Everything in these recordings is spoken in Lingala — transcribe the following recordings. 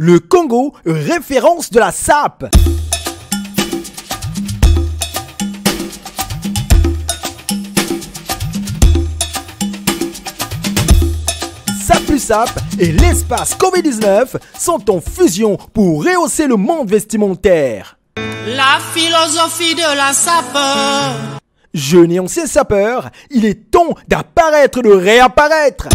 Le Congo, référence de la SAP. SAP et l'espace Covid-19 sont en fusion pour rehausser le monde vestimentaire. La philosophie de la SAP. Jeunes et anciens sapeurs, il est temps d'apparaître, de réapparaître.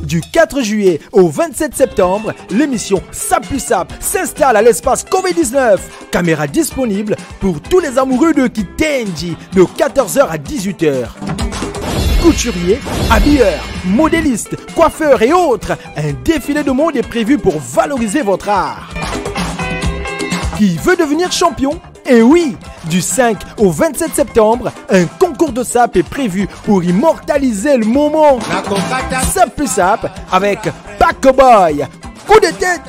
Du 4 juillet au 27 septembre, l'émission SAP plus SAP s'installe à l'espace Covid-19. Caméra disponible pour tous les amoureux de Kitenji de 14h à 18h. Couturiers, habilleurs, modélistes, coiffeurs et autres, un défilé de mode est prévu pour valoriser votre art. Qui veut devenir champion? Et oui, du 5 au 27 septembre, un concours de SAP est prévu pour immortaliser le moment. SAP plus SAP avec Paco Boy. Coup de tête.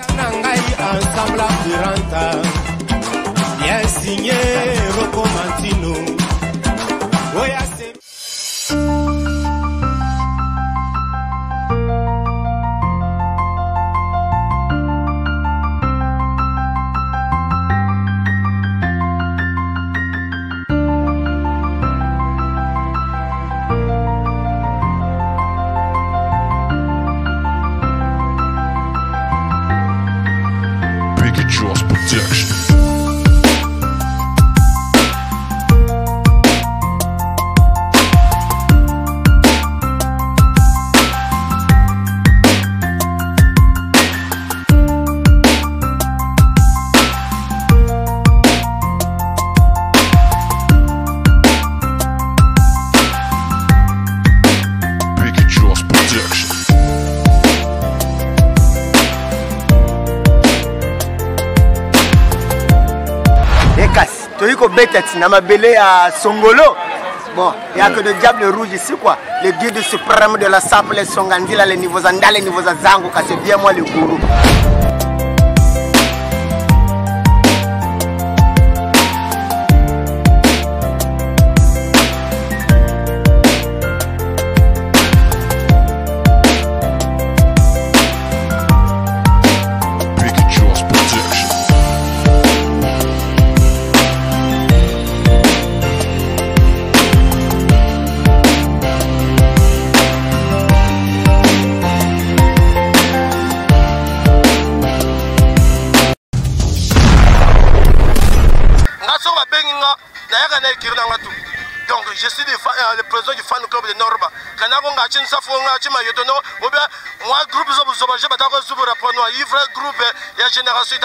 Namabélé à Songolo. Bon, il n'y a que le diable rouge ici quoi. Le guide suprême de la SAP, les Songandila, les niveaux Zanda, les niveaux Zango, c'est bien moi le gourou. Donc je suis le président du fan club de Norba. Quand on a un safo, on a un groupe groupe et génération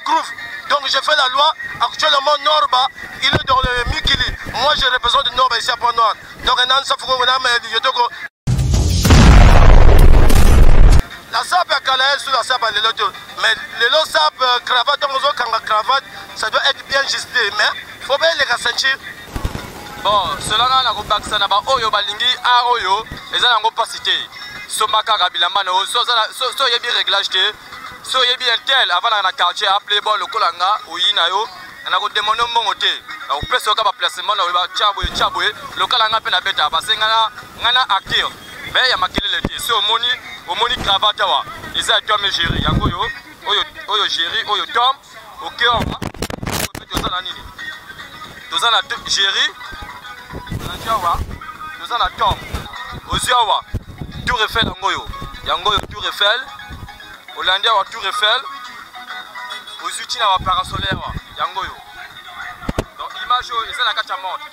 groupe. Donc j'ai fait la loi. Actuellement Norba, il est dans le Mikili. Moi je représente Norba ici à Pont-Noir. Donc on a un safo, on a la SAP est calée sur la SAP, mais les lots SAP, cravate, cravate, ça doit être bien justé, mais il faut bien les ressentir. Bon, cela n'a pas de ça, Oyo Balingi, Oyo, les gens n'ont pas cité. Somaka Rabilamano, so y a bien réglage, so y a bien tel, avant la quartier, appelé bon le Kolanga, ou Inayo, on a demandé mon moté. On peut se faire placement, on va tchaboué, le Kolanga peut la bête, parce que on a acteur. Mais il y a marqué le thé, c'est au moni cravate, ils ont Tom et Géry, Yango yo, Oyo Géry, Oyo Tom, ok, on va, nous avons la Géry, nous avons la Tom, Oziawa, Tour Eiffel, Yango Tour Eiffel, Hollandais wa Tour Eiffel, Ozuti na wa parasolaire, Yango yo. Donc image ils ont la carte à montre.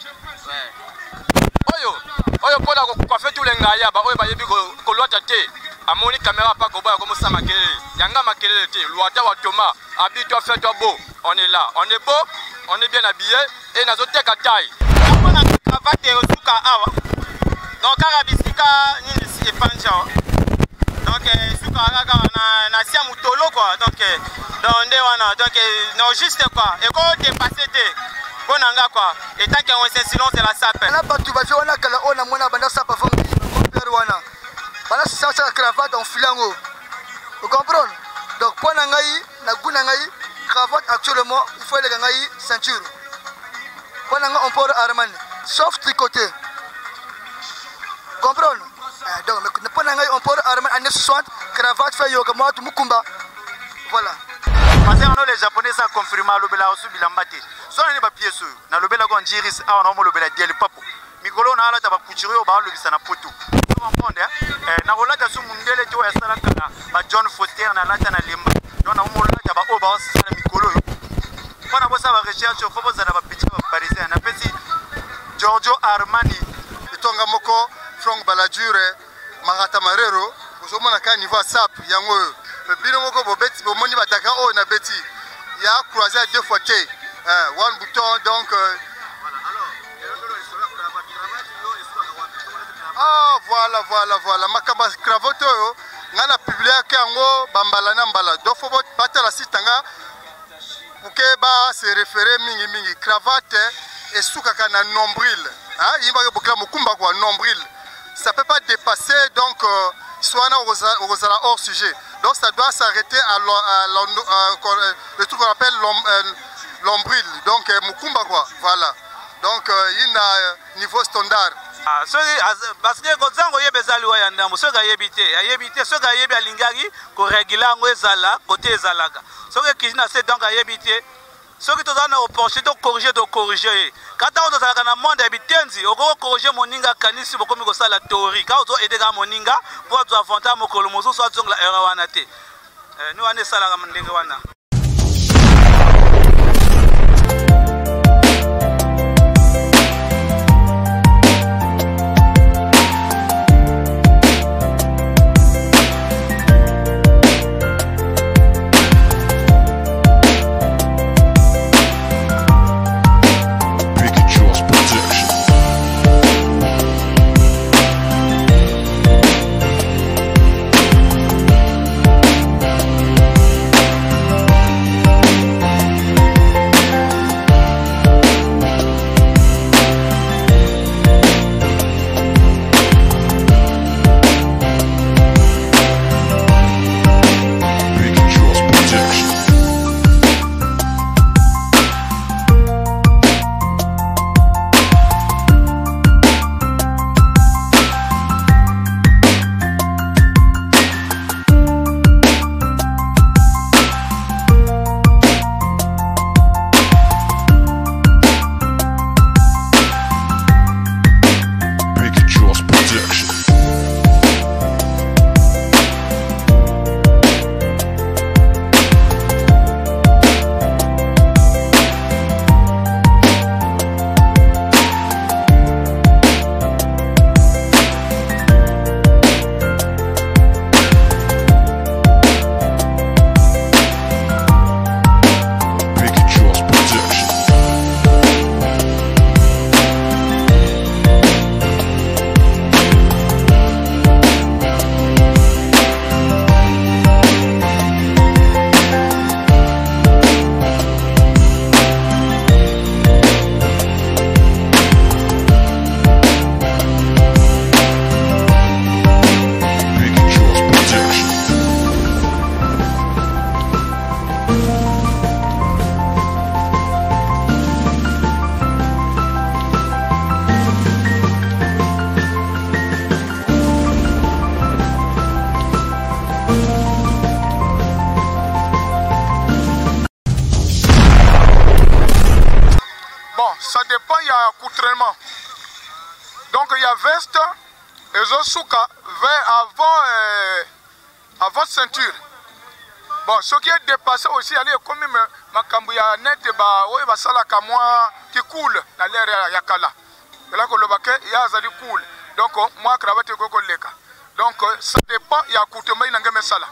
Oyo pona ko coiffer tous les ngaya ba oyo ba yebi ko lwa tate amoni caméra pas ko ba comme ça makelele yanga makelele te lwata wa Thomas habille-toi fais-toi beau, on est là, on est beau, on est bien habillé et nazo teka taille on a cravate et osuka awa donc arabisika ni si panja donc suka aga na sia mutolo quoi donc nde wana donc non juste quoi et ko dépasser te bonanga quoi et tant qu'on est silence de la SAP là pas tu vas dire on a kala on a mona banda SAP fond wana bana ça cravate en filango vous comprenez donc ponangai na gunangai cravate actuellement, il faut les ceinture. Pendant on porte Armani, sauf tricoté. Comprendre? Donc, pendant on porte Armani années 60, cravate fait yoga, moi tout mukumba. Voilà. Parce que les Japonais ça confirmé le bela osu bilambate. So na ba pièce na le bela ko njiris a na mo le bela diel papo. Mikolo na ala ta ba kuchiro ba lo bisana poto. Monde na ko lata su mundele to ya sala kana ba John Foster na lata na limba. Donc na mo lata ba oba osana mikolo. Pana bosa ba recherche fo bosa na ba petit ba parisien na pesi Giorgio Armani itonga moko Franck Baladure Marata Marero ozomona ka niveau sap yango bino moko bo beti bo moni bataka o na beti ya croisé deux fois T one bouton donc voilà makamba cravate oyo ngana publier ka yango bambala na mbala donc faut battre la sitanga pour que ba se référer mingi cravate et soukaka na nombril il va bokla mokumba kwa nombril ça peut pas dépasser donc soit hors sujet. Donc ça doit s'arrêter à le truc qu'on appelle l'ombril. Donc Mukumba quoi. Voilà. Donc il y a un niveau standard. Parce que quand on a besoin de l'oyanda, on a évité, on a évité à l'ingari, qu'on règle l'angouezala côté zalaga. Ce qui est donc à éviter. Ce qui est opportunité de corriger. Quand on a un monde habité, on va corriger mon ninga kanisi pour comme ça la théorie. Quand on a aidé mon ninga pour avantage mon colomoso soit donc la erawanate. Nous on est ça la mandingawana. Ça dépend, il y a accoutrement. Donc il y a veste et zosuka avant ceinture. Bon, ce qui est dépassé aussi, il y a comme ma cambuya net oui, va ça la moi qui coule dans l'air yakala. Et là que le baquet, il y a ça coule. Donc moi cravate koko leka. Donc ça dépend, il y a accoutrement, il y a ça là.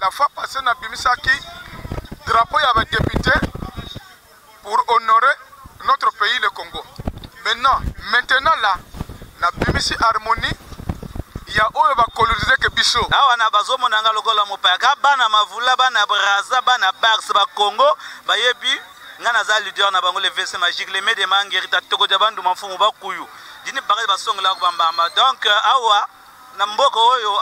La fois passée, on a bimisaki drapeau, il y avait député pour honorer notre pays, le Congo. Maintenant là, na bimisi harmonie, il y a où va coloniser que biso. Ah, on a besoin de nanga lokola mopaka, bana mavula, bana braza, bana bars, ba Congo, ba yebi, ngana za leader na bango le vese magique, les médias mangeri ta toko de bandu mafumu ba kuyu. Dini bagay ba song la bamba. Donc awa na mboka oyo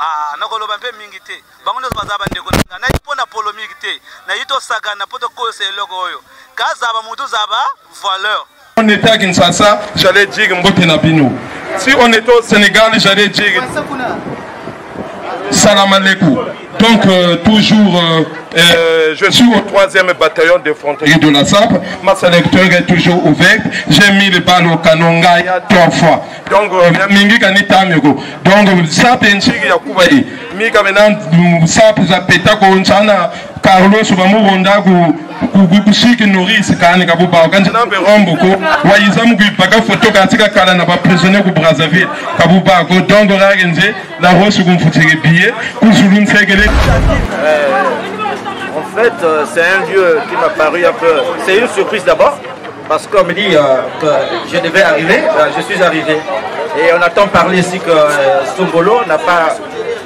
nakoloba mpe mingi te bango nyonso baza bandeko na nga nayi mpo na polémique te nayi tosakana mpo tokosa eloko oyo kazaba motu zaba valeur. On était à Kinshasa, j'allais dire Mbote Nabino. Si on était au Sénégal, j'allais dire Salam alaikum. Donc toujours, je suis au 3e bataillon de d'infanterie de la SAP. Ma sélecteur est toujours ouverte. J'ai mis les balles au canon Gaïa 3 fois. Donc, mingi kanita migo. Donc, SAP enchigi ya kubai. Mika maintenant SAP zapeta ko nchana Carlos Bamuronda kushiki Norris kani kabuba. Kanjana berombo ko waizamu kuipaka photo katika kala na ba prisonnier ku Brazzaville kabuba ko donc ragenze la rose kumfutire billet kuzulun segele. En fait, c'est un lieu qui m'a paru un peu... C'est une surprise d'abord, parce qu'on me dit que je devais arriver, je suis arrivé. Et on attend parler ici que Songolo n'a pas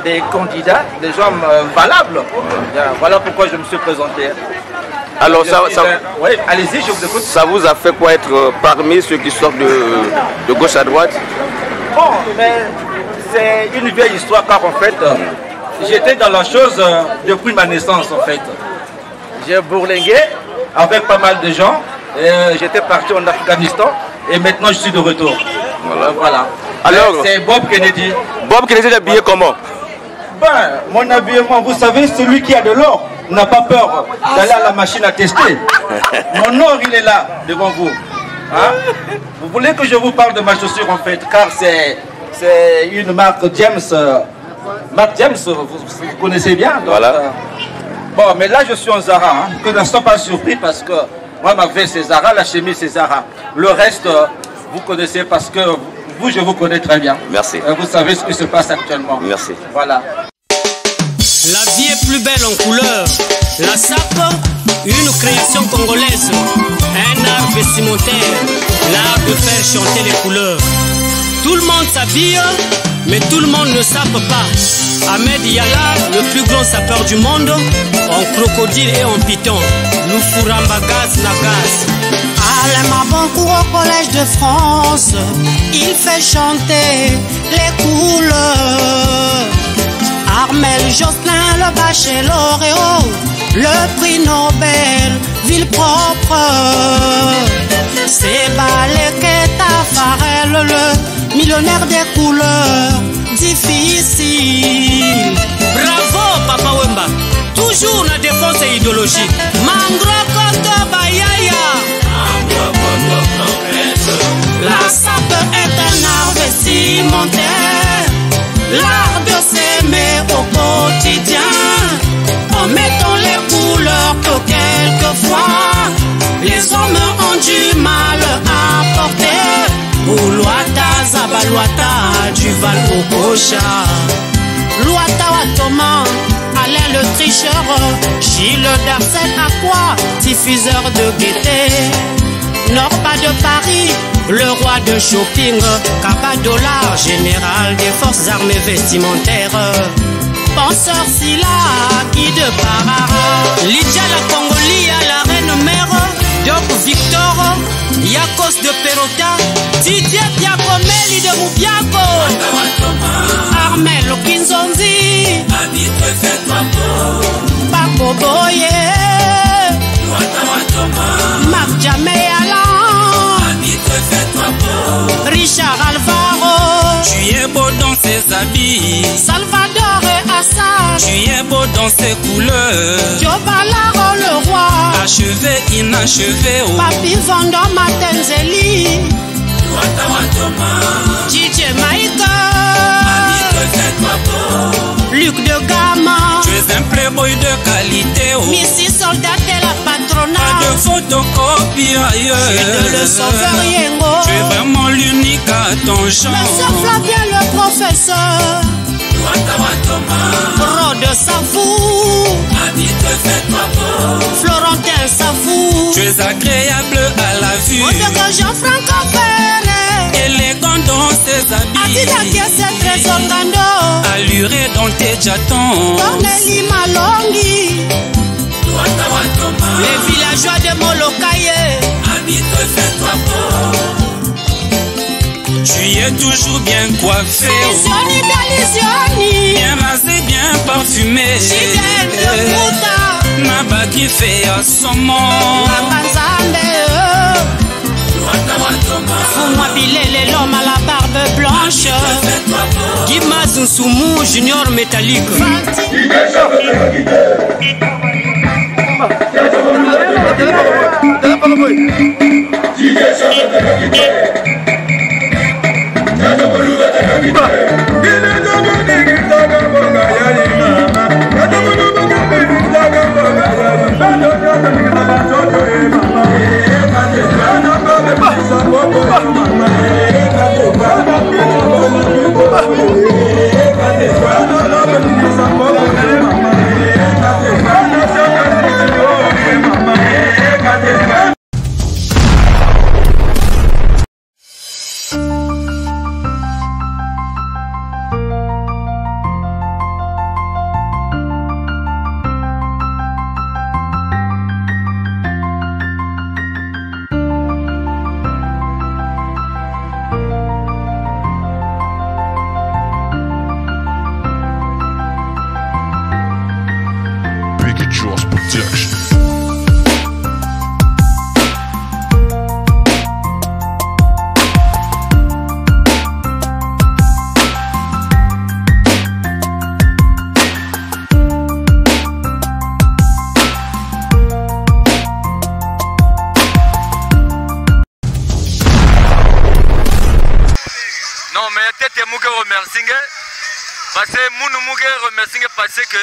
des candidats, des gens valables. Voilà pourquoi je me suis présenté. Alors, oui, allez-y, je vous écoute. Ça vous a fait quoi être parmi ceux qui sortent de gauche à droite? Bon, mais c'est une vieille histoire, car en fait... J'étais dans la chose depuis ma naissance en fait. J'ai bourlingué avec pas mal de gens. J'étais parti en Afghanistan et maintenant je suis de retour. Voilà. Alors, c'est Bob Kennedy. Bob Kennedy est habillé comment? Ben, mon habillement, vous savez, celui qui a de l'or n'a pas peur d'aller à la machine à tester. Mon or, il est là, devant vous. Hein? Vous voulez que je vous parle de ma chaussure en fait, car c'est une marque James. Marc James, vous connaissez bien. Donc, voilà. Bon, mais là je suis en Zara, hein, que ne sois pas surpris parce que moi ma veste c'est Zara, la chemise c'est Zara. Le reste, vous connaissez parce que vous, je vous connais très bien. Merci. Vous savez ce qui se passe actuellement. Merci. Voilà. La vie est plus belle en couleur. La SAP, une création congolaise. Un art vestimentaire, l'art de faire chanter les couleurs. Tout le monde s'habille, mais tout le monde ne sape pas. Ahmed Yala, le plus grand sapeur du monde, en crocodile et en python. Nous fourramba gaz na gaz. Alain Mabancourt au Collège de France, il fait chanter les couleurs. Armel Jocelyn, le bachelor et oh, le prix Nobel, ville propre. C'est Baleke Tafarel, le millionnaire des couleurs difficiles. Bravo Papa Wemba, toujours la défense et idéologie. Mangro Koto Bayaya. La SAP est un art vestimentaire, l'art de s'aimer au quotidien, en mettant les couleurs que quelquefois les hommes ont du mal à porter. Boulouata, Zabalouata, du Val au Cocha, Louata Watoma, Alain le tricheur, Gilles Darcel à quoi, diffuseur de gaieté. Norba de Paris, le roi de shopping, Capadola, général des forces armées vestimentaires. Penseur Silla, guide Parara, Lydia la Congolia, la reine mère, Doc Victor, Yakos de Perota, Didier Piakomeli de Moubiako, Armel Kinzonzi, Bako Boye, Marc Jamé Alain, Richard Alvaro. Tu es beau dans ses habits, Salvador et Assad. Tu es beau dans ses couleurs, Diobalaro le roi, achevé, inachevé, oh. Papi Vendôme Matenzeli, DJ Maïka, Luc de Gama. Tu es un playboy de qualité, oh. Missy Soldat et la patronat. Pas de photocopie ailleurs. Tu es le sauveur Yengo. Tu es vraiment l'unique à ton genre. Monsieur Flavien le professeur. Rode Savou, Florentin Savou. Tu es agréable à la vue. Jean-Franck Pérez. Élégant dans ses habits. Adida c'est Trésor Gando. Alluré dans tes jatons. Cornélie Malongi. Les villageois de Molokaye. Tu Tu es toujours bien coiffé. Bien rasé, bien parfumé. Nabaki fait à son monde. Fuma Bilele, l'homme à la barbe blanche. Gimas Nsumu Junior Métallique. Parce que nous remercions parce que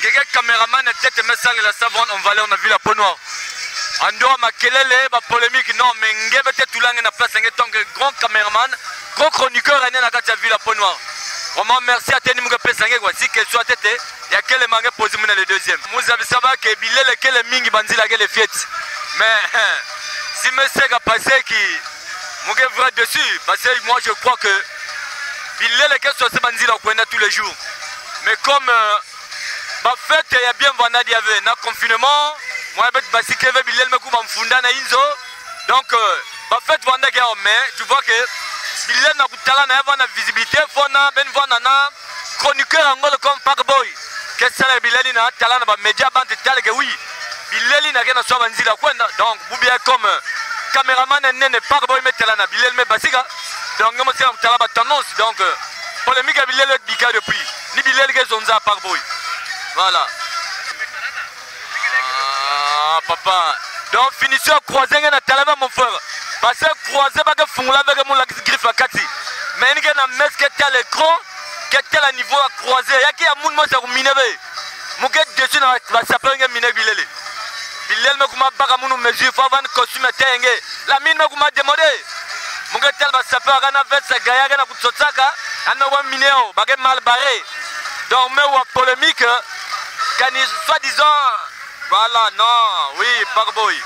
les caméramans étaient message la savane on valait on a vu la peau noire. En dehors ma kelele ma polémique non mais ngebe te tout langue na place en tant que grand caméraman, grand chroniqueur en na kati vu la peau noire. Vraiment merci à teni muga pesange quoi si question à tête il y a quel mangue posé mon le deuxième. Vous avez savoir que bilele quel mingi banzila quel fiette. Mais si me c'est passé qui muga vrai dessus parce que moi je crois que il est les questions se bandit la coin tous les jours. Mais comme ma fête il y a bien vendredi il y avait un confinement, moi avec basique avec Bilel me comme funda na inzo. Donc ma fête vendredi mais tu vois que Bilel na kutala na yava na visibilité fona ben vona na chroniqueur angolo comme Parkboy. Que ça la Bilel na tala na ba média bande tala que oui. Bilel na kena so bandit la coin donc vous bien comme caméraman nene Parkboy met tala na Bilel me basika. Donc nous sommes en tendance donc polémique à Bilel Bika depuis ni Bilel que zonza par boy voilà papa donc finisseur croisé na talaba mon frère parce que croisé pas que fungula avec mon la griffe à kati mais il y a un mec qui est à l'écran qui est à niveau à croiser il y a qui a moun mo ça minebe mon gars dessus na ça peut un minebe Bilel Bilel me kuma baka moun mesure faut avoir costume tenge la mine me kuma demander Munga tel ba sapeur kana veste gaya kana kutsotaka ana wa mineo bagay mal barré donc mais wa polémique kani soi-disant voilà non oui Parkboy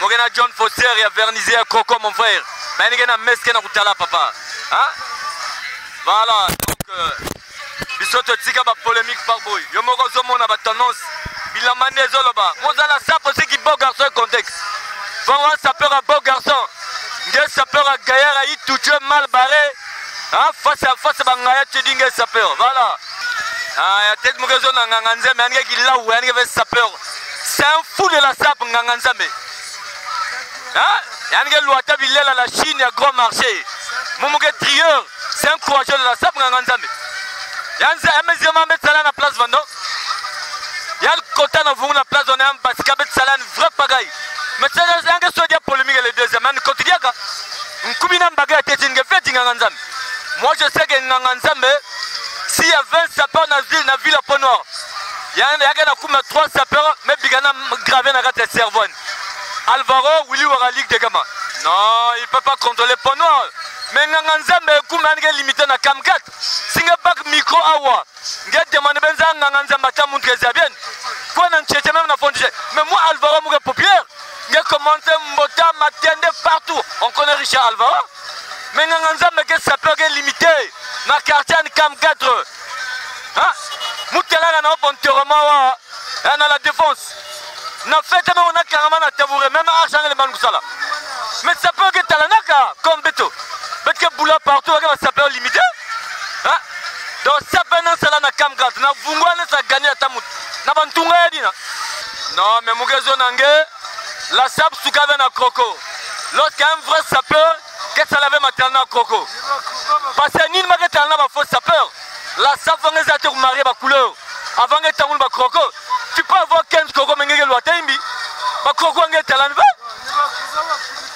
Munga John Foster ya vernisé à Coco mon frère mais ni na meske na kutala papa hein voilà donc bisoto tika ba polémique Parkboy yo moko zo mona ba tendance bilamane zoloba mozala sapo c'est qui beau garçon contexte vraiment sapeur un beau garçon Nge sapeur à Gaillard a eu tout mal barré. Hein, face à face, Bangaya, tu dis que sapeur. Voilà. Ah, il y a peut-être une raison dans Nganganze, mais il y a qui là où il y a sapeur. C'est un fou de la sape, Nganganze. Hein, il y a un loi tabilé à la Chine, il y a gros marché. Moumouke trieur, c'est un courageux de la sape, Nganganze. Il y a un mesurement mettre ça à la place Vando. Il y a le côté dans la place, on est un basket, ça a un vrai pagaille. Mais c'est un gars qui a polémique les deuxième. Moi je sais que Nganganzambe, s'il y a 20 sapeurs dans la ville à Pont-Noir, il y a 3 sapeurs, mais il y a gravé dans la cerveau. Alvaro, Willy Waralik de Gama. Non, il ne peut pas contrôler Pont-Noir. Mais Nganganzambe, il est limité à Cam 4. Si il y a pas de micro awa, il y a des demandé à Nganganzambe à montré ça bien. Quoi, même dans mais moi, Alvaro, je suis populaire. Il a commencé Mbota, Matende, partout. On connaît Richard Alvaro. Mais Nganganzambe, ça peut être limité. Dans le quartier de Cam 4. Hein? Moutela, on a un enterrement dans la défense. na fête mais on a carrément na tabouret même argent les bankusala mais ça peut que talanaka comme beto parce que boula partout ça peut limiter hein donc ça peut non cela na camgrad na vungwa na ça gagner tamut na bantunga ya dina non mais mugezo nange la sap sukave na croco lorsqu'un vrai sapeur qu'est-ce que ça avait maternel à croco parce que ni ma talana ba faux sapeur la sap va les attirer marier ba couleur avant que tamul ba croco tu peux avoir 15 croco mais ngeke lo taimbi ba croco ngeke talana ba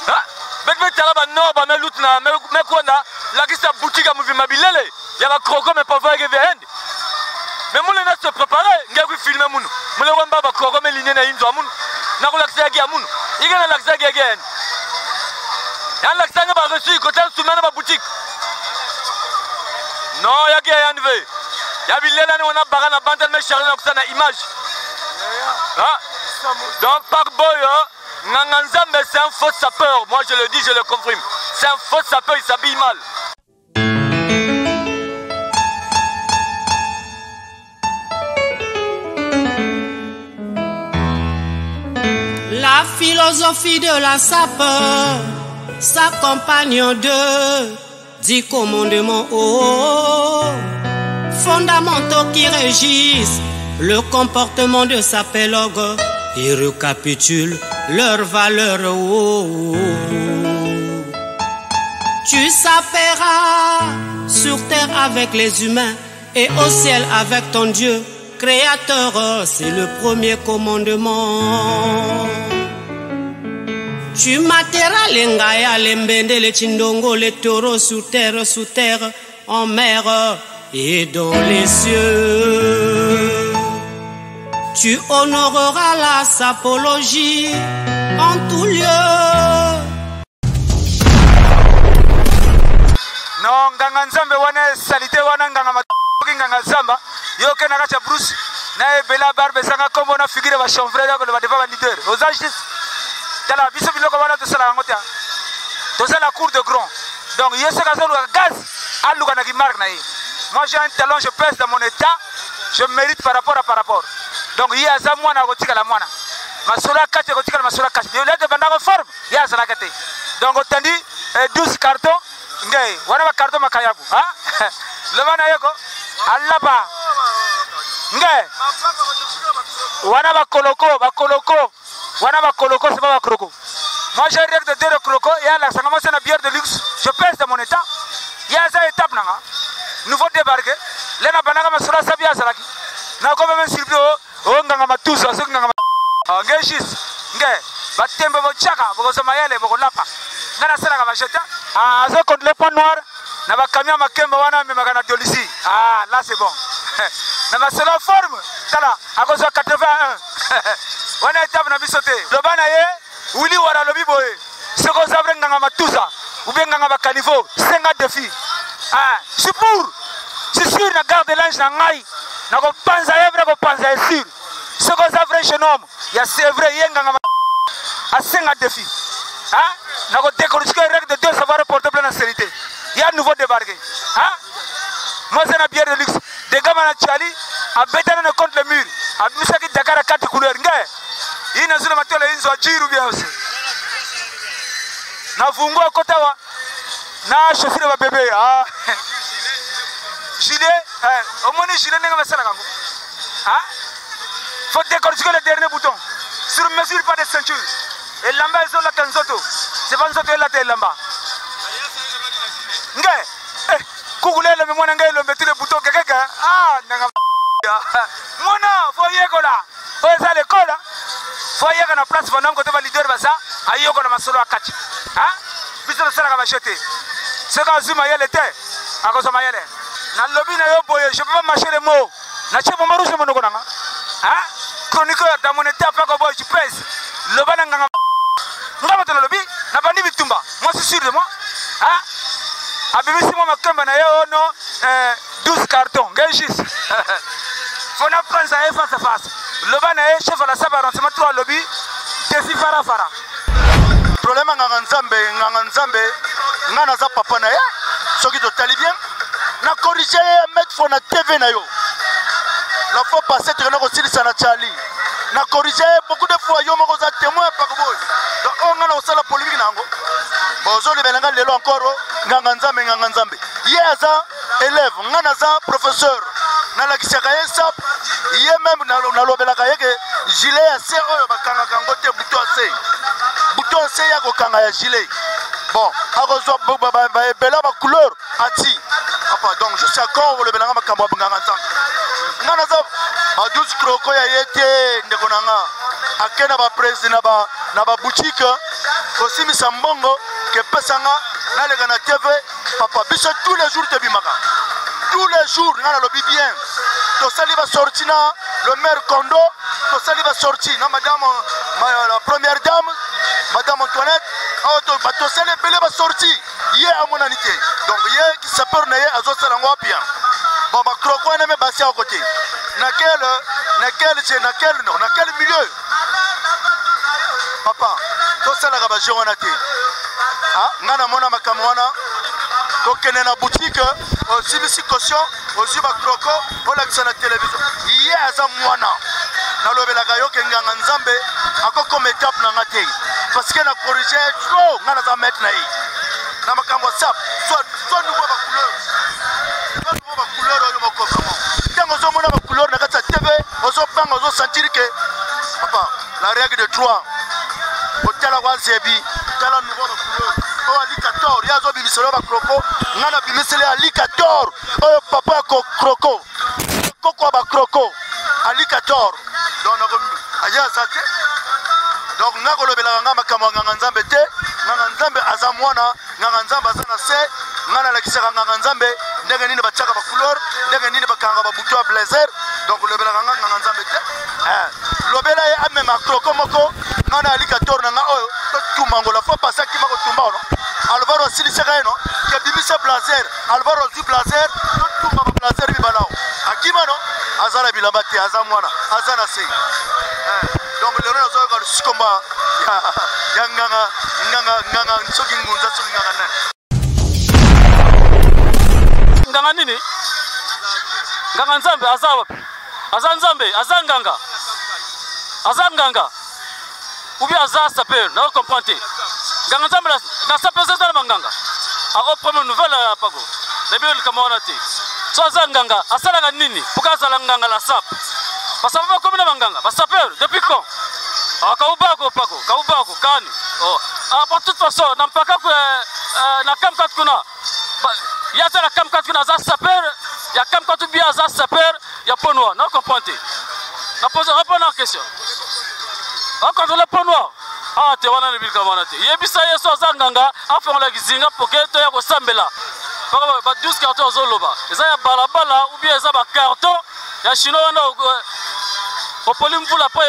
ah mais talaba no ba melut na me kona la qui sa boutique à movie mabilele ya ba croco mais pas voir que vend mais moule na se préparer ngeke filmer moun moule wamba ba croco mais ligne na inzo moun na ko laksa ya moun igana laksa ya gen ya laksa nga ba reçu côté soumana ba boutique non ya ge ya nve ya bilela ni on a barana bandel mais chargé na image ah donc par boy Nganganzambe c'est un faux sapeur, moi je le dis, je le confirme. C'est un faux sapeur, il s'habille mal. La philosophie de la sapeur s'accompagne de 10 commandements fondamentaux qui régissent le comportement de sapélogue et récapitulent leurs valeurs. Tu sapéras sur terre avec les humains et au ciel avec ton Dieu créateur, c'est le premier commandement. Tu materas les ngaya, les mbende, les chindongo, les taureaux sous terre, en mer et dans les cieux. Tu honoreras la sapologie en tout lieu. Non, Nganganzambe wana salite wana Nganganzamba yoke nakacha Bruce na bela barbe sanga kombo na figure ba chanfre ya ko ba deva leader aux agistes tala biso biloko wana to sala ngotia to sala cour de grand donc yese ka solo gaz aluka na ki marque na yi. Moi j'ai un talent, je pèse dans mon état, je mérite par rapport. Donc il y a ça moi na gotika la mwana masura kate gotika la masura kate yo lede banda forme ya sala kate donc otandi 12 cartons ngai wana ba carton makayabu ha le bana yeko alaba ngai wana ba koloko wana ba koloko c'est pas ba kroko. Moi j'ai règle de 2 kroko et la sangama c'est une bière de luxe, je pèse dans mon état. Il y a ça étape nanga nouveau débarqué lena bananga masura sabia salaki na ko même surpris o nganga matusa so nganga ngai shis ngai batembe bo chaka bo so mayele bo lapa ngana sala ka macheta azo contre le point noir na ba kamia makemba wana me magana dolisi là c'est bon na ba solo forme tala akozo 81 wana étape na bisote le bana ye wili wara lobi boye soko savre nganga matusa ou bien nganga ba caniveau 50 défis c'est sûr na garde l'ange na ngai na ko panza evre ko panza sûr ce que ça vrai jeune homme ya c'est vrai yenga ngama a 50 défis na ko décortiquer règle de 2 savoir porter plein ancienneté il y a nouveau débarqué moi c'est na bière de luxe des gars na chali a betana na contre le mur a misaki Dakar à 4 couleurs ngai ina zule matole inzo jiru bien aussi na vungo kotawa na chauffeur ba bébé gilet au moins gilet n'est pas ça faut décortiquer le dernier bouton sur mesure, pas de ceinture et lamba ils ont la kanzoto c'est pas nzoto la tête lamba ngai kugule le mwana ngai le mettre le bouton kekeka nanga mwana foyer kola faut ça l'école foyer kana place vanam côté ba leader basa ayoko na masolo akati biso sala ka bachete c'est quand zuma yele te akoso mayele na lobby na yo boye je peux pas marcher les mots na che bomba rouge monoko nanga chroniqueur dans mon état pas ko boy je pèse le bana nganga ngaba to lobby na bandi bitumba moi c'est sûr de moi abimisi moi makamba na yo no 12 cartons ngejis faut na prendre ça face à face le bana est chef à la sabaron c'est moi 3 lobby défi fara problème nganga nzambe ngana za papa na ya soki to tali bien na corriger mettre fona TV na yo la fois passée tu na ko silisa na Charlie na corrigé beaucoup de fois yo moko za témoin par boy donc on a aussi la polémique nango bozo le belanga lelo encore nganga nzambe yeza élève ngana za professeur na la kisaka yesa ye même na lobelaka yeke gilet ya C oyo bakanga kango te bouton C ya ko kanga ya gilet bon akozwa ba ebela ba couleur ati papa donc je sais quand le belanga makambo nganga nzambe ngana za ba 12 kroko ya yete ndeko nanga akena ba president na ba boutique aussi misambongo que pesanga na lega na TV papa biso tous les jours te bimaka tous les jours ngana lobi bien to sali va sortir na le maire Kondo to sali va sortir na madame la première dame madame Antoinette auto to sali bele va sortir yé à mon anité donc yé qui s'appelle na yé azo sala ngwapia bon ba kroko na me basi à côté na quel milieu papa to sala ga ba jona te ah ngana mona makamwana to kene na boutique aussi bisi caution aussi ba kroko ola kisana télévision yé aza mwana na lobela ga yo kenganga nzambe akoko metap na ngate parce que na corriger trop ngana za mettre na yi na makambo sap soit nouveau ba couleur oyo moko vraiment tango zo mona ba couleur na kata TV ozo panga ozo sentir que papa la règle de 3 otala kwa zebi tala nouveau ba couleur o ali 14 yazo bimiselo ba kroko ngana bimisele ali 14 oyo papa ko kroko koko ba kroko ali 14 donc na aya zate donc ngako lobela ngama kama nganga nzambe te nganga nzambe aza mwana nganga nzambe aza na se ngana la kisaka nganga nzambe ndenge nini bachaka ba couleur ndenge nini bakanga ba buto blazer donc lobela nganga nzambe te lobela ye ame makroko moko ngana ali 14 nga oyo tumango la fois passé ki mako tumba no Alvaro silisaka eno ke bimisa blazer Alvaro zu blazer tumba ba blazer bi balao akima no azala bilamba te aza mwana aza na se donc le roi zo ka sikomba ya nganga nsoki ngunza soki nganga nani nganga nini nganga nzambe aza wapi aza nzambe aza nganga ubi aza saper na comprendre nganga nzambe na saper za manganga a première nouvelle pago lebel kama te so aza nganga asala nini pukaza la nganga la sap parce que comme na manganga ba saper depuis quand kaubako kani de toute façon na mpaka na kamkat kuna ya na kamkat kuna za saper ya kamkat bia za saper ya ponwa na comprendre na pose répondre à question quand le ponwa te wana ni bilka wana te yebisa yeso za nganga afa la gizinga poketo ya ko sambela ba 12 cartons zoloba eza ya balabala ou bien eza ba carton ya chino wana au polimvula après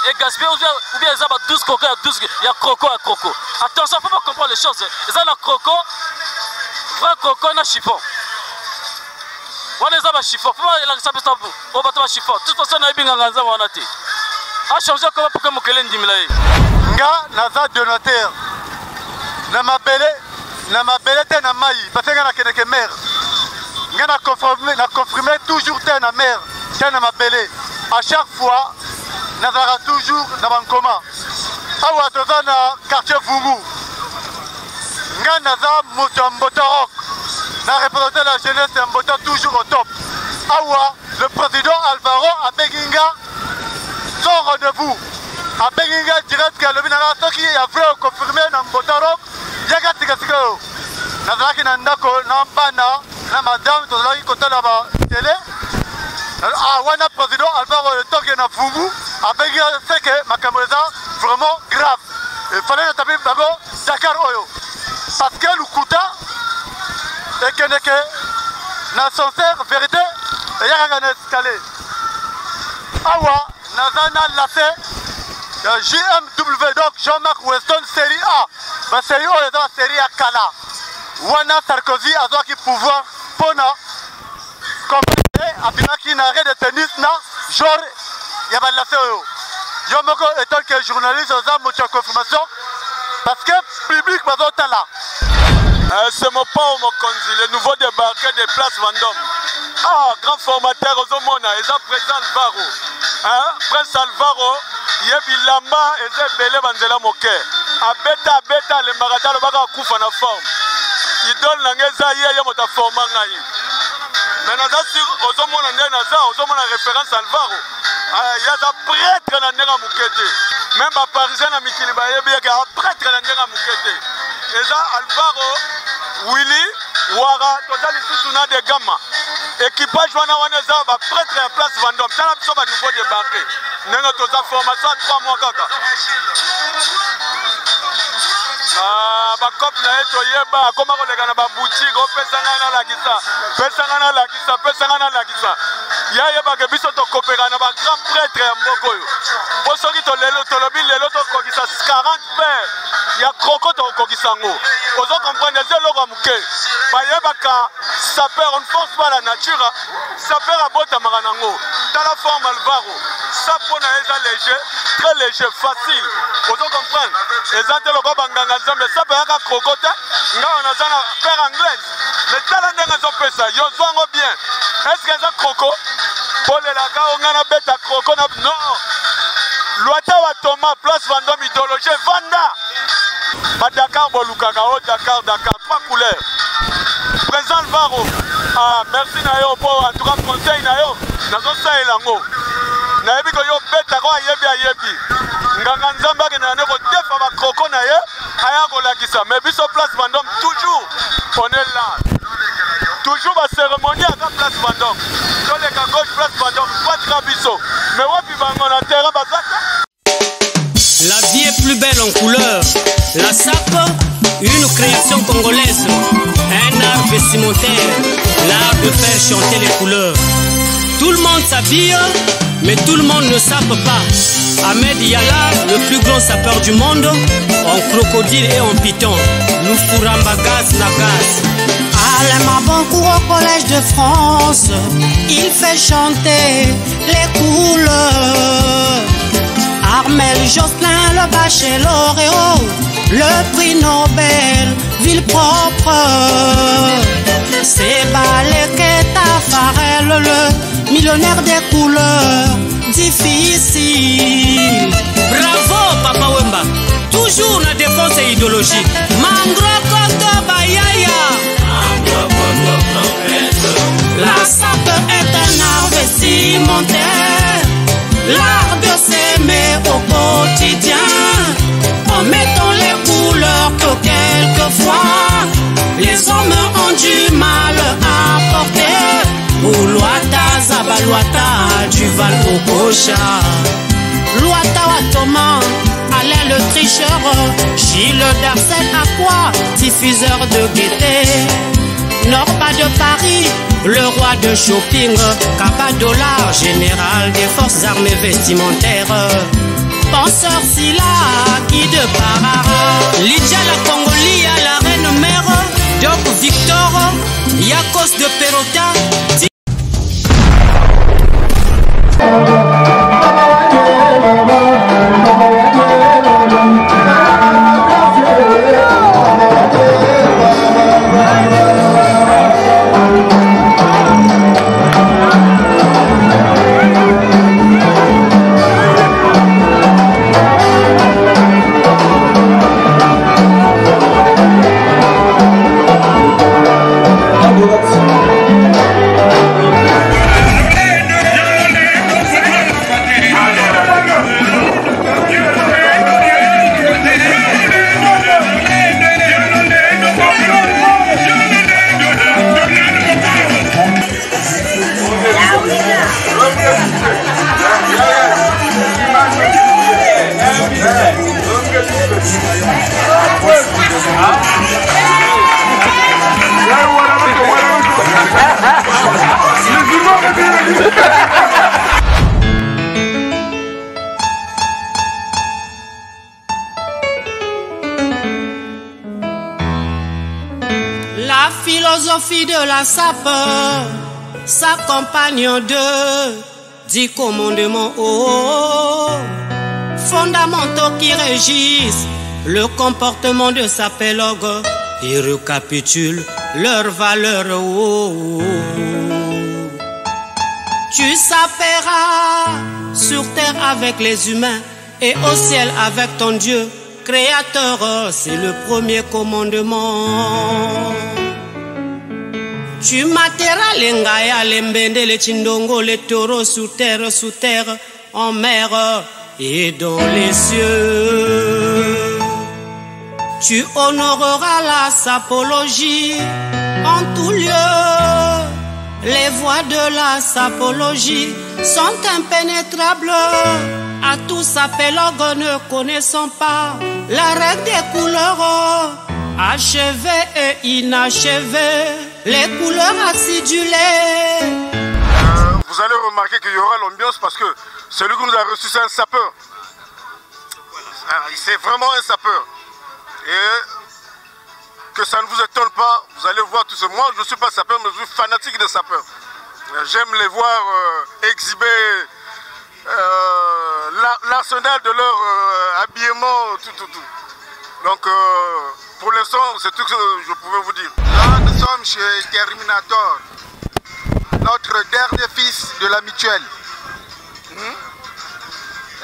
et gaspiller ou bien ça va 12 coco à 12 il y a croco à croco attention faut pas comprendre les choses ça na croco vrai croco na chiffon on est ça va chiffon faut pas la ça peut on va te chiffon toute façon na binga nganza wana te a changer comment pour que mokele ndimila nga naza de notaire na mabele te na mai parce que na keneke mère nga na confirmer toujours te na mère te na mabele. À chaque fois, nous avons toujours dans un coma. Awa toza na quartier Vungu. Nga naza Motambotarok. Na représenté la jeunesse et Mbota toujours au top. Awa, le président Alvaro a Beginga son rendez-vous. A Beginga direct que le binara qui a vrai confirmé na Mbotarok. Yaga tigasiko. Nazaki na ndako na mbana na madame toza ki kota na ba télé. Ah, wana président Alvaro le toque na Vungu avec c'est que makamboza vraiment grave. Il fallait taper d'abord Dakar Oyo parce que le Kouta et que na sincère vérité il y a un escalier. Awa nazana lacé JMW donc Jean-Marc Weston série A. La série O est dans la série A Kala. Wana Sarkozy a donc pouvoir pona comme abimaki na arrêt de tennis na genre ya balase oyo yo moko étant que journaliste oza moto confirmation parce que public bazotala c'est mon pas mokonzi le nouveau débarqué de Place Vendôme grand formateur ozomona eza président Alvaro prince Alvaro ye bilamba eza ebele banzela moke abeta alembaka te alobaka akufa na forme idole na ngai eza ye moto aforma ngai me naza sur ozomona nde naza ozomona référence Alvaro ye aza prêtre na ndenge moke te même baparisien na mikili bayebi yeke aprêtre na ndenge moke te eza Alvaro Willy Wara toza lisusu na de Gama équipage wana eza baprêtre ya place Vendôme tala biso banouveau débarqué ndenge toza formation ya 3 mois kaka bakope na ye toyeba akoma koleka na baboutique opesa ngai nalakisa ye ayebaka biso tokopeka na bagrand prêtre ya mboka oyo mpo soki tolobi lelo tokokisa 40 pere ya kroko tokokisa yango ozo comprendre eza eloko ya moke bayebaka saper on ne force pas la nature saper abotamaka nango tala forme Alvaro sa mpo na ye eza léger très léger facile ozo comprendre eza te lokwa banganga nzambe saper yaka kroko te ngawa naza na pere anglaise mais tala ndenge ezopesa yozwa yango bien estce eza kroko polelaka o ngai nabeta kroko na non lwata wa Thomas place Vendôme idéologie vanda badakar bolukaka o Dakar 3 couleurs président Alvaro merci na yo po en tout cas conseil na yo nazosalela yango nayebi ko yo betaka ayebi nganga nzambe akende na kodefa bakroko na ye aya kolakisa mais biso place Vendôme toujours on est là toujours bacérémonie aka place Vendôme toleka gauche place Vendôme droite biso mais wapi bango na terrain bazaka. La vie est plus belle en couleur. La sape, une création congolaise. Un art vestimentaire. L'art de faire chanter les couleurs. Tout le monde s'habille, mais tout le monde ne sape pas. Ahmed Yala, le plus grand sapeur du monde, en crocodile et en python. Nous fourramba gaz na gaz. Alain Mabancourt au Collège de France, il fait chanter les couleurs. Armel Jocelyn, le bachelor, le prix Nobel, ville propre. C'est Baleke Tafarel, le millionnaire des couleurs difficiles. Bravo Papa Wemba, toujours la défense et idéologie. Mangro Koto Bayaya. La sape est un art vestimentaire, l'art de s'aimer au quotidien, en mettant les couleurs que quelquefois les hommes ont du mal à porter. Oulouata Zabalouata du Val au Cocha, Louata Watoma, Alain le tricheur, Gilles Darcel Aqua, diffuseur de gaieté. Norma de Paris, le roi de shopping, Capadola, général des forces armées vestimentaires. Penseur Silla, guide Parara, Lydia la Congolia, la reine mère, Doc Victor, Yakos de Perota. La philosophie de la sape s'accompagne de 10 commandements fondamentaux qui régissent le comportement de sapélogue et récapitulent leurs valeurs. Tu sapéras sur terre avec les humains et au ciel avec ton Dieu, créateur, c'est le premier commandement. Tu m'atteras les ngaya, les mbende, les chindongo, les taureaux sous terre, en mer et dans les cieux. Tu honoreras la sapologie en tout lieu. Les voies de la sapologie sont impénétrables. À tous appellants ne connaissant pas la règle des couleurs, achevées et inachevées, les couleurs acidulées. Vous allez remarquer qu'il y aura l'ambiance parce que celui qui nous a reçu, c'est un sapeur. C'est vraiment un sapeur. Et que ça ne vous étonne pas, vous allez voir tout ça. Moi, je ne suis pas sapeur, mais je suis fanatique des sapeurs. J'aime les voir exhiber l'arsenal de leur habillement, tout. Donc, pour l'instant, c'est tout ce que je pouvais vous dire. Là, nous sommes chez Terminator, notre dernier fils de la mutuelle.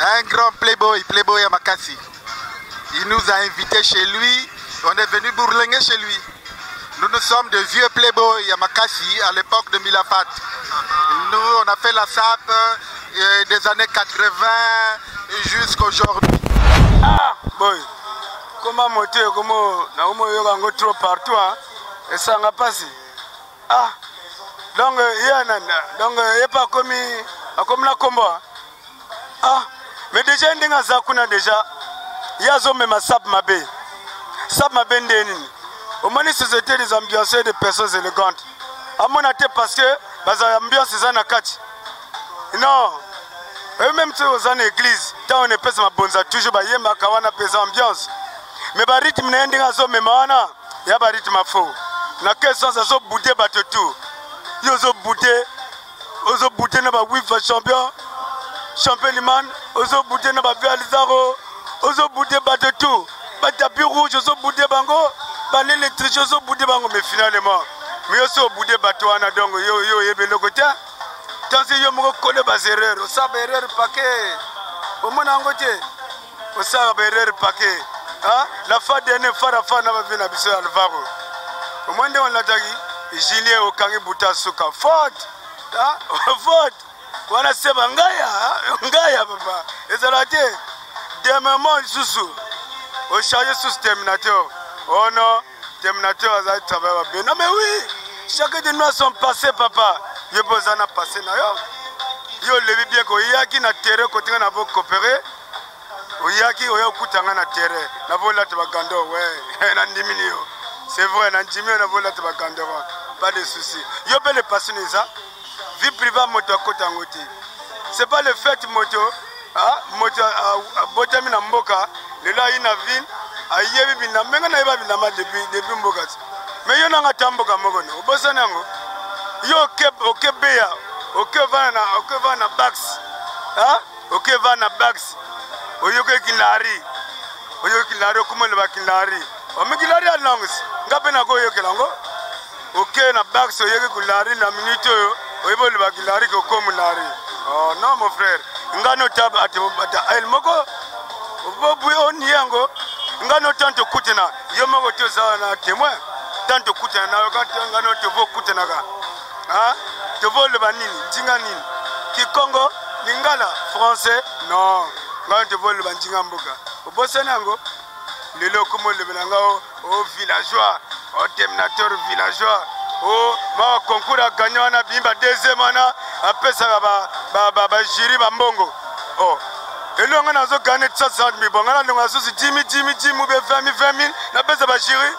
Un grand playboy à Makassi. Il nous a invités chez lui, on est venu bourlinguer chez lui. Nous sommes de vieux playboys à Makassi à l'époque de Milafat. Nous, on a fait la SAP des années 80 jusqu'à aujourd'hui. Ah, boy, comment monter, comment on trop partout, et ça n'a pas passé. Ah, donc, il n'y a pas comme la combat. Ah, mais déjà, il y a déjà. Il y a même Sap Mabé. Sap Mabé Ndeni. Au moins, société des ambianceurs des personnes élégantes. À mon avis, parce que les ambiances sont en catch. Non. Et même si vous êtes en église, quand on est pesé ma bonne, toujours il y a une ambiance. Mais le rythme n'est pas le même. Il y a un rythme faux. Dans quel sens ils ont boudé tout. Ils ont boudé dans le WIF champion. Champion Liman. Ils ont boudé dans le Vializaro. Ils ont boudé tout. Les tapis rouges, ils ont boudé bango. Les électriciens, ils ont boudé bango. Mais finalement, ils ont boudé bateau. Donc, ils ont boudé le côté. Tant que ils ont collé les erreurs. Ils ont erreur paquet. Au moins, ils ont erreur paquet. La fin dernière fois, la fin n'a pas vu la bise Alvaro. Au moins, on l'a dit. Julien Okangi Bouta Souka. Faute. Faute. Voilà, c'est Ngaya, papa. Et ça l'a dit. Des moments, sous au chargé sous Terminator. Oh non, Terminator a travaillé. Non, mais oui, chacun de nous sont passés, papa. Il y a besoin de passer. Il y a bien qu'il y a un terrain côté on a coopéré. Il y a qui a coûté un terrain. La voie là, tu vas gagner. Ouais, c'est vrai, on a volé la gagner. Pas de soucis. Il y a les passionnés, ça. Vie privée, moto à côté en côté. C'est pas le fait moto. Moto à Botami Namboka. Le là, il y a une ville. Il y a une ville. Mais il y a une ville depuis Mboka. Mais il y a une Tamboka Mogono. Au Bossanango. Il y a un Béa. Ok, va na Bax. Ok, va na Bax. Oyoke Kilari. Oyoke Kilari, comment le va Kilari? Omi Kilari à Langs. Ngapena go yoke lango. Ok, na Bax, Oyoke Kilari, na minute. Oyoke le va Kilari, comme Lari. Oh non, mon frère. Ngano tab at El Moko. Obo on yango. Ngano tanto kutena. Yomo to na témoin. Tanto kutena na ngano to vo kutena ga. Tu veux le banini, Djinganini, Kikongo, Lingala, français, non. Quand tu veux le Bandingamboka. Au Bossanango, le locomo le Belangao, au villageois, au terminateur villageois, au concours à gagnant à Bimba, deuxième année, après ça va Jiri Bambongo. Oh. Et là, on a gagné 700 000. Bon, on a 10 000, 20 000, 20 000, la baisse va Jiri.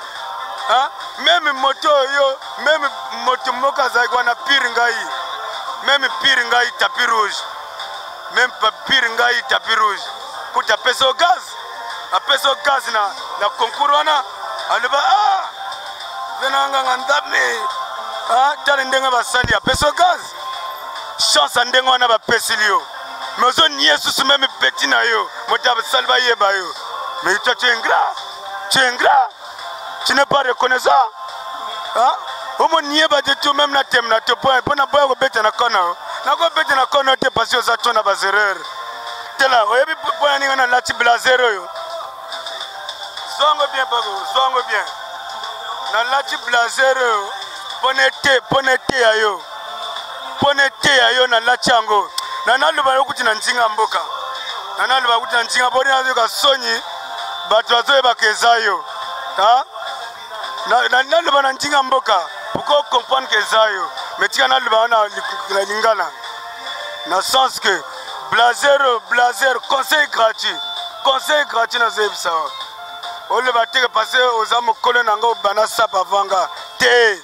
Même moto même moto moka zaigwana piringai, même piringai tapis rouge, même piringai tapis rouge. Pour taper au gaz, na concourana, aleba venanga ngandame, talendenga basali a peso gaz. Chance andenga wana ba pesilio. Mais on n'y est sous même petit na yo, motabe salva yeba yo. Mais tu es ingrat. Tu n'es pas reconnaissant. Au moins, n'y a pas de tout, même la thème, na te point. Pour n'a pas bête na kona. Na ko bête na kona te passer aux atons na basereur. tela oyebi pona ninga na lati blazer oyo zongo bien bago zongo bien na lati blazer oyo ponete ayo ponete ayo na lati yango na naluba yokuti na nzinga mboka na naluba kuti na nzinga boni nazo ka sonyi bato azoyeba kezayo ha na naluba na nzinga mboka pourquoi comprendre kezayo mais tika naluba na lingana na sens que blazer conseil gratuit na zebisa ole bateke passer aux âmes kolo nanga bana sapa vanga te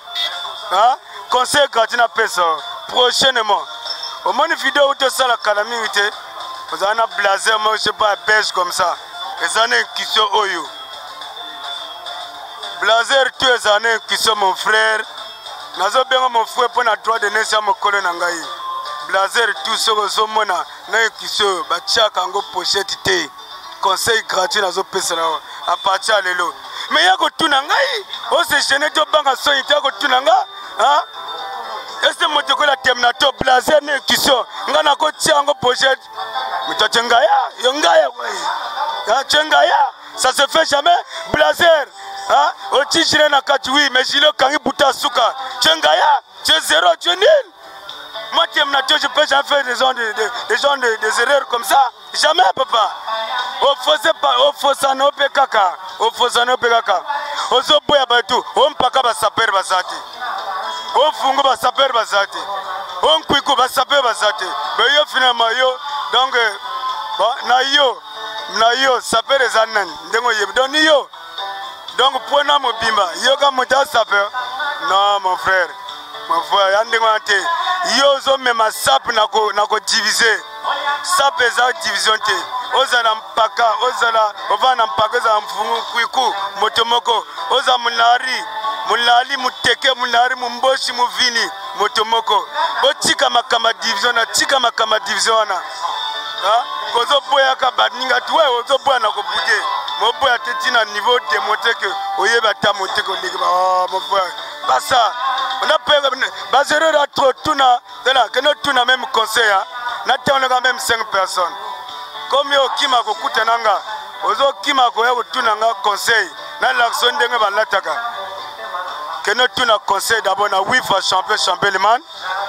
hein conseil gratuit na pesa prochainement au moins vidéo où te sala kalami te vous avez un blazer moi je sais pas beige comme ça les années qui sont oyo blazer tu es années qui sont mon frère nazo benga mon frère pour na droit de nation mo kolo nanga yi blazer tout ce que zo mona na qui sont ba chaka ngo pochette te conseil gratuit nazo pesa na a partir lelo mais yako tuna ngai o se gêner to banga so ita ko tuna nga hein est-ce moto ko la terminato blazer ne qui sont ngana ko tiango pochette mutachengaya yongaya ya chengaya ça se fait jamais blazer hein o tichire na kati oui mais jilo kangi buta suka chengaya c'est zéro tu nul. Moi, je peux jamais faire des erreurs comme ça. Jamais, papa. On faisait pas, on faisait no pekaka, on faisait no pekaka. On se boya batou, on paka ba saper basati. On fungo ba saper basati. On kuiku ba saper basati. Mais yo finalement yo, donc na yo saper les annen. Dengo yeb don yo. Donc pour na mobimba, yo ka mota saper. Non mon frère. Mon frère, yandengo ante. Yo zo mema sap nako diviser sap eza division te ozala mpaka ozala ovana mpaka za mfungu kuiku motomoko oza mulali muteke mulali mumboshi muvini motomoko botika makama division na tika makama division na ha kozo boya ka baninga tuwe ozo boya nako buge mo boya tetina niveau de moteke oyeba ta moteko liba mo boya basa on a peur baser à trop tuna là que nous tuna même conseil na tona quand même 5 personnes comme yo kima ko kutananga ozo kima ko ya tuna nga conseil na l'action ndenge ba lataka que nous tuna conseil d'abord na wifa champion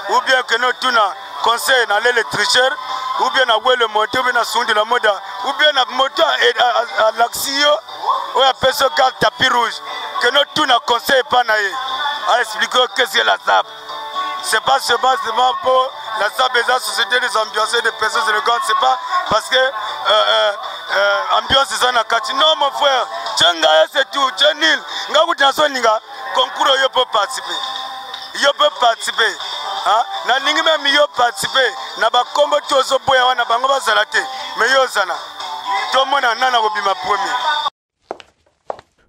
ou bien que nous tuna conseil na les tricheurs ou bien na le moto ou bien na sundi la moda ou bien na moto à l'action ou à personne carte tapis rouge que nous tuna conseil pas na à expliquer qu'est-ce que la SAP. C'est pas seulement pour la SAP et la société des ambiancés des personnes élégantes, c'est pas parce que ambiance est en akati. Non mon frère, Tchengaya c'est tout, Tchenil, Ngakutina Soninga, concours yo peut participer. Yo peut participer. Hein? Na ningi même yo participer. Na ba kombo tozo boya wana bango bazalate. Mais yo zana. Tout le monde nana kobima premier.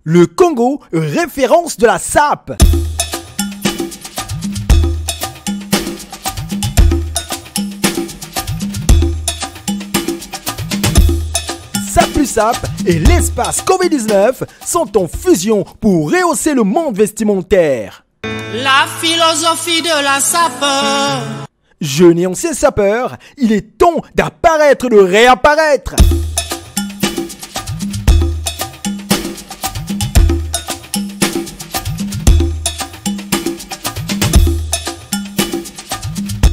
Le Congo, référence de la SAP. SAP et l'espace Covid-19 sont en fusion pour rehausser le monde vestimentaire. La philosophie de la SAP. Jeune et ancien sapeur, il est temps d'apparaître, de réapparaître.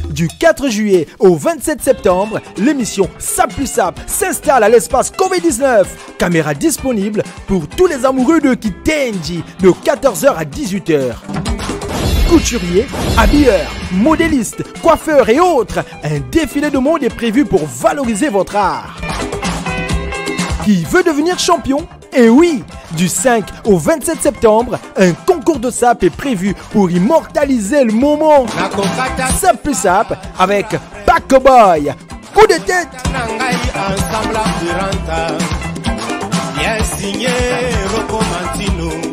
Du 4 juillet au 27 septembre, l'émission SAP plus SAP s'installe à l'espace Covid-19. Caméra disponible pour tous les amoureux de Kitenji de 14h à 18h. Couturiers, habilleurs, modélistes, coiffeurs et autres, un défilé de mode est prévu pour valoriser votre art. Qui veut devenir champion? Et oui, du 5 au 27 septembre, un concours de SAP est prévu pour immortaliser le moment. SAP plus SAP avec Paco Boy. Coup de tête. Bien signé, Rocco Mantino.